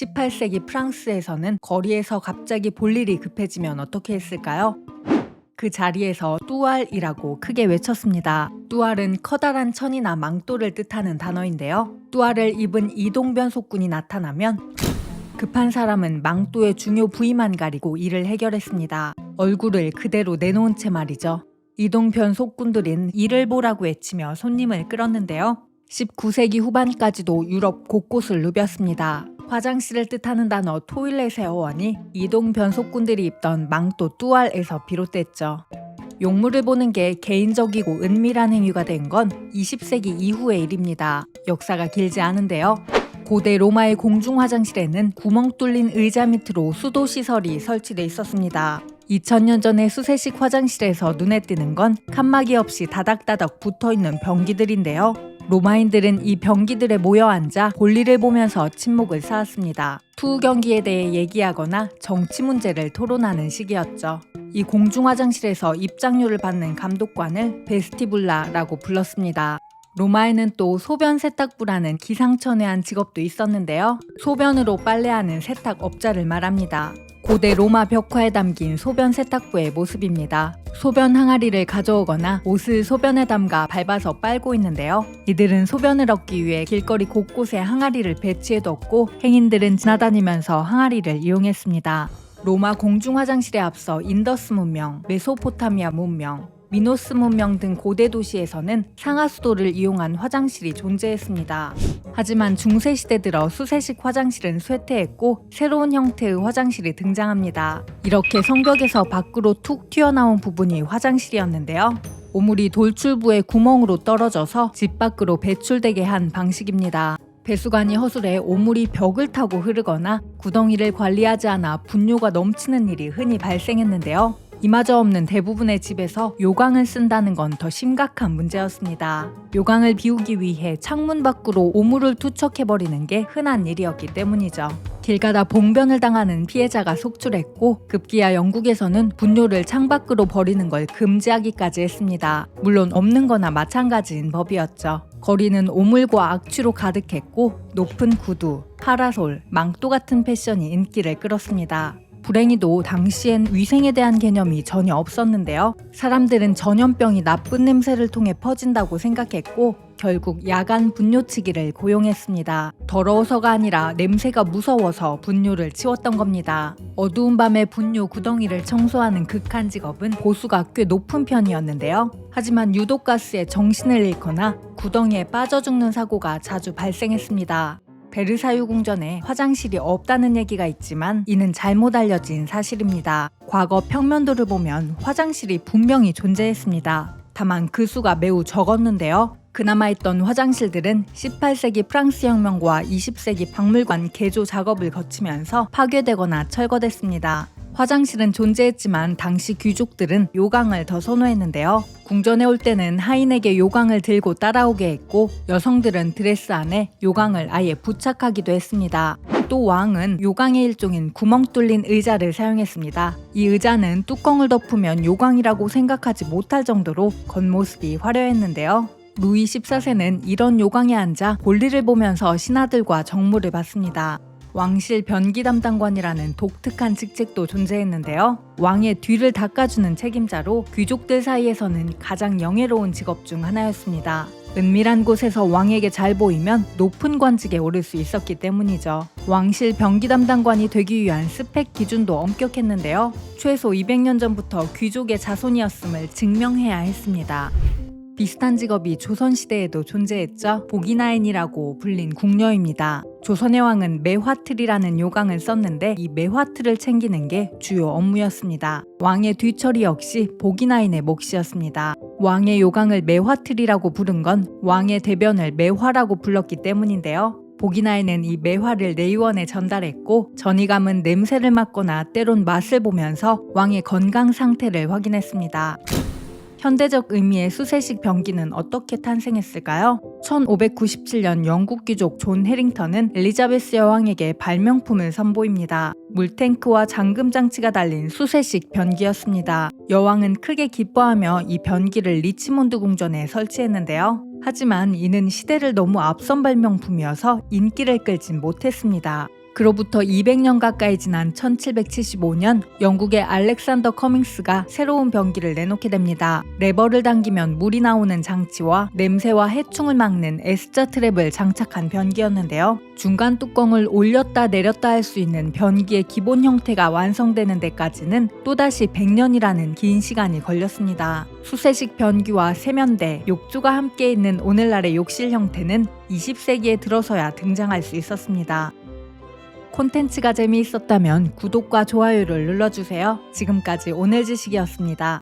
18세기 프랑스에서는 거리에서 갑자기 볼 일이 급해지면 어떻게 했을까요? 그 자리에서 뚜알이라고 크게 외쳤습니다. 뚜알은 커다란 천이나 망토를 뜻하는 단어인데요. 뚜알을 입은 이동변 속군이 나타나면 급한 사람은 망토의 중요 부위만 가리고 일을 해결했습니다. 얼굴을 그대로 내놓은 채 말이죠. 이동변 속군들은 일을 보라고 외치며 손님을 끌었는데요. 19세기 후반까지도 유럽 곳곳을 누볐습니다. 화장실을 뜻하는 단어 토일렛의 어원이 이동변 속군들이 입던 망토 뚜알에서 비롯됐죠. 용물을 보는 게 개인적이고 은밀한 행위가 된 건 20세기 이후의 일입니다. 역사가 길지 않은데요. 고대 로마의 공중 화장실에는 구멍 뚫린 의자 밑으로 수도 시설이 설치돼 있었습니다. 2000년 전의 수세식 화장실에서 눈에 띄는 건 칸막이 없이 다닥다닥 붙어있는 변기들인데요. 로마인들은 이 변기들에 모여 앉아 볼일을 보면서 친목을 쌓았습니다. 투우 경기에 대해 얘기하거나 정치 문제를 토론하는 시기였죠. 이 공중 화장실에서 입장료를 받는 감독관을 베스티불라라고 불렀습니다. 로마에는 또 소변 세탁부라는 기상천외한 직업도 있었는데요. 소변으로 빨래하는 세탁업자를 말합니다. 고대 로마 벽화에 담긴 소변 세탁부의 모습입니다. 소변 항아리를 가져오거나 옷을 소변에 담가 밟아서 빨고 있는데요. 이들은 소변을 얻기 위해 길거리 곳곳에 항아리를 배치해뒀고 행인들은 지나다니면서 항아리를 이용했습니다. 로마 공중 화장실에 앞서 인더스 문명, 메소포타미아 문명, 미노스 문명 등 고대 도시에서는 상하수도를 이용한 화장실이 존재했습니다. 하지만 중세시대 들어 수세식 화장실은 쇠퇴했고 새로운 형태의 화장실이 등장합니다. 이렇게 성벽에서 밖으로 툭 튀어나온 부분이 화장실이었는데요. 오물이 돌출부의 구멍으로 떨어져서 집 밖으로 배출되게 한 방식입니다. 배수관이 허술해 오물이 벽을 타고 흐르거나 구덩이를 관리하지 않아 분뇨가 넘치는 일이 흔히 발생했는데요. 이마저 없는 대부분의 집에서 요강을 쓴다는 건 더 심각한 문제였습니다. 요강을 비우기 위해 창문 밖으로 오물을 투척해버리는 게 흔한 일이었기 때문이죠. 길 가다 봉변을 당하는 피해자가 속출했고 급기야 영국에서는 분뇨를 창밖으로 버리는 걸 금지하기까지 했습니다. 물론 없는 거나 마찬가지인 법이었죠. 거리는 오물과 악취로 가득했고 높은 구두, 파라솔, 망토 같은 패션이 인기를 끌었습니다. 불행히도 당시엔 위생에 대한 개념이 전혀 없었는데요. 사람들은 전염병이 나쁜 냄새를 통해 퍼진다고 생각했고 결국 야간 분뇨치기를 고용했습니다. 더러워서가 아니라 냄새가 무서워서 분뇨를 치웠던 겁니다. 어두운 밤에 분뇨 구덩이를 청소하는 극한 직업은 보수가 꽤 높은 편이었는데요. 하지만 유독가스에 정신을 잃거나 구덩이에 빠져 죽는 사고가 자주 발생했습니다. 베르사유 궁전에 화장실이 없다는 얘기가 있지만 이는 잘못 알려진 사실입니다. 과거 평면도를 보면 화장실이 분명히 존재했습니다. 다만 그 수가 매우 적었는데요. 그나마 있던 화장실들은 18세기 프랑스 혁명과 20세기 박물관 개조 작업을 거치면서 파괴되거나 철거됐습니다. 화장실은 존재했지만 당시 귀족들은 요강을 더 선호했는데요. 궁전에 올 때는 하인에게 요강을 들고 따라오게 했고 여성들은 드레스 안에 요강을 아예 부착하기도 했습니다. 또 왕은 요강의 일종인 구멍 뚫린 의자를 사용했습니다. 이 의자는 뚜껑을 덮으면 요강이라고 생각하지 못할 정도로 겉모습이 화려했는데요. 루이 14세는 이런 요강에 앉아 볼일을 보면서 신하들과 정무를 받습니다. 왕실 변기 담당관이라는 독특한 직책도 존재했는데요. 왕의 뒤를 닦아주는 책임자로 귀족들 사이에서는 가장 영예로운 직업 중 하나였습니다. 은밀한 곳에서 왕에게 잘 보이면 높은 관직에 오를 수 있었기 때문이죠. 왕실 변기 담당관이 되기 위한 스펙 기준도 엄격했는데요. 최소 200년 전부터 귀족의 자손이었음을 증명해야 했습니다. 비슷한 직업이 조선시대에도 존재했죠. 보기나인이라고 불린 궁녀입니다. 조선의 왕은 매화틀이라는 요강을 썼는데 이 매화틀을 챙기는 게 주요 업무였습니다. 왕의 뒤처리 역시 보기나인의 몫이었습니다. 왕의 요강을 매화틀이라고 부른 건 왕의 대변을 매화라고 불렀기 때문인데요. 보기나인은 이 매화를 내의원에 전달했고 전이감은 냄새를 맡거나 때론 맛을 보면서 왕의 건강 상태를 확인했습니다. 현대적 의미의 수세식 변기는 어떻게 탄생했을까요? 1597년 영국 귀족 존 해링턴은 엘리자베스 여왕에게 발명품을 선보입니다. 물탱크와 잠금 장치가 달린 수세식 변기였습니다. 여왕은 크게 기뻐하며 이 변기를 리치몬드 궁전에 설치했는데요. 하지만 이는 시대를 너무 앞선 발명품이어서 인기를 끌진 못했습니다. 그로부터 200년 가까이 지난 1775년 영국의 알렉산더 커밍스가 새로운 변기를 내놓게 됩니다. 레버를 당기면 물이 나오는 장치와 냄새와 해충을 막는 S자 트랩을 장착한 변기였는데요. 중간 뚜껑을 올렸다 내렸다 할 수 있는 변기의 기본 형태가 완성되는 데까지는 또다시 100년이라는 긴 시간이 걸렸습니다. 수세식 변기와 세면대, 욕조가 함께 있는 오늘날의 욕실 형태는 20세기에 들어서야 등장할 수 있었습니다. 콘텐츠가 재미있었다면 구독과 좋아요를 눌러주세요. 지금까지 오늘 지식이었습니다.